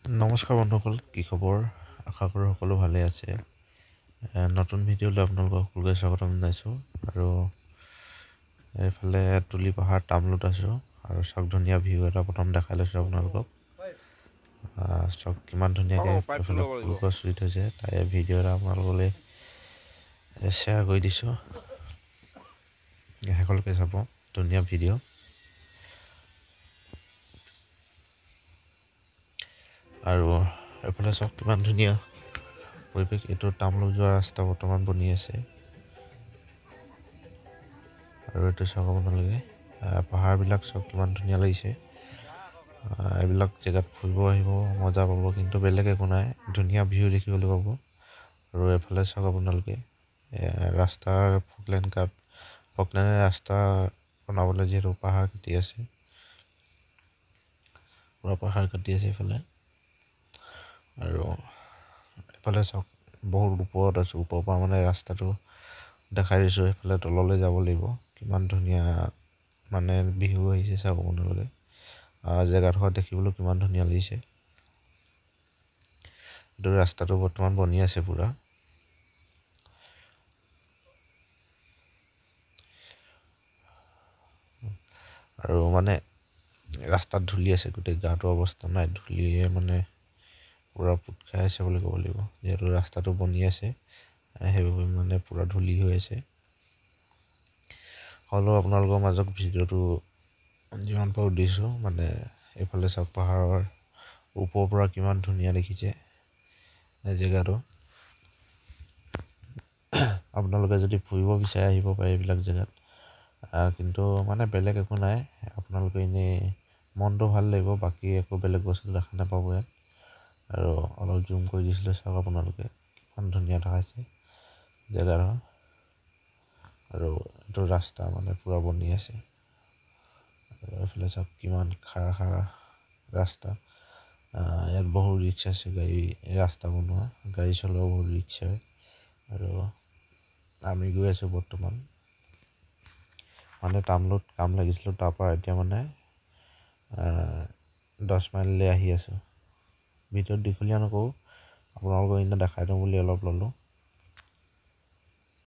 নমস্কাৰ বন্ধুসকল, কি খবৰ? আশা কৰোঁ সকলো ভালে আছে। নতুন ভিডিঅ'লৈ আপোনালোকক সকলোকে স্বাগতম জনাইছোঁ। আৰু এইফালে তুলি পাহাৰ তামোলত আছোঁ আৰু চাওক ধুনীয়া ভিউ এটা প্ৰথম দেখাই লৈছোঁ আপোনালোকক। চাওক কিমান ধুনীয়াকৈ এইফালে ফুল গছ ৰুই থৈছে, তাৰে ভিডিঅ' এটা আপোনালোকলৈ শ্বেয়াৰ কৰি দিছোঁ। শেষলৈকে চাব, ধুনীয়া ভিডিঅ'। আৰু এইফালে চাওক কিমান ধুনীয়া পৰিৱেশ। এইটো তামোল যোৱা ৰাস্তা বৰ্তমান বনি আছে। আৰু এইটো চাওক আপোনালোকে পাহাৰবিলাক চাওক কিমান ধুনীয়া লাগিছে। এইবিলাক জেগাত ফুৰিব আহিব, মজা পাব, কিন্তু বেলেগ একো নাই, ধুনীয়া ভিউ দেখিবলৈ পাব। আৰু এইফালে চাওক আপোনালোকে ৰাস্তাৰ ফকলেনে ৰাস্তা বনাবলৈ যিহেতু পাহাৰ কাটি আছে, পুৰা পাহাৰ কাটি আছে এইফালে। আৰু এইফালে চাওক বহুত ওপৰত আছোঁ, ওপৰৰ পৰা মানে ৰাস্তাটো দেখাই দিছোঁ। সেইফালে তললৈ যাব লাগিব, কিমান ধুনীয়া মানে ভিউ আহিছে চাওক আপোনালোকে। জেগাডোখৰ দেখিবলৈ কিমান ধুনীয়া লাগিছে। এইটো ৰাস্তাটো বৰ্তমান বনি আছে পুৰা। আৰু মানে ৰাস্তাত ধূলি আছে, গোটেই গাটো অৱস্থা নাই, ধূলিয়ে মানে পুৰা পোট খাই আছে বুলি ক'ব লাগিব। যিহেতু ৰাস্তাটো বনি আছে, সেইবাবে মানে পুৰা ধূলি হৈ আছে। হ'লেও আপোনালোকৰ মাজত ভিডিঅ'টো যিমান পাৰোঁ দিছোঁ। মানে এইফালে চাওক পাহাৰৰ ওপৰৰ পৰা কিমান ধুনীয়া দেখিছে জেগাটো। আপোনালোকে যদি ফুৰিব বিচাৰে আহিব পাৰে এইবিলাক জেগাত। কিন্তু মানে বেলেগ একো নাই, আপোনালোকে এনেই মনটো ভাল লাগিব, বাকী একো বেলেগ বস্তু দেখা নাপাব ইয়াত। আৰু অলপ জুম কৰি দিছিলোঁ, চাওক আপোনালোকে কিমান ধুনীয়া দেখাইছে জেগাডোখৰ। আৰু এইটো ৰাস্তা মানে পুৰা বনি আছে। আৰু এইফালে চাওক কিমান খাৰা ৰাস্তা। ইয়াত বহু ৰিক্স আছে, ৰাস্তা বনোৱা গাড়ী চলোৱা বহুত ৰিক্স হয়। আৰু আমি গৈ আছোঁ বৰ্তমান, মানে তামোলত কাম লাগিছিলোঁ, তাৰপৰা এতিয়া মানে 10 মাইললৈ আহি আছোঁ। ভিডিঅ'ত দীঘলীয়া নকৰোঁ, আপোনালোকক এনে দেখাই দিওঁ বুলি অলপ ল'লোঁ।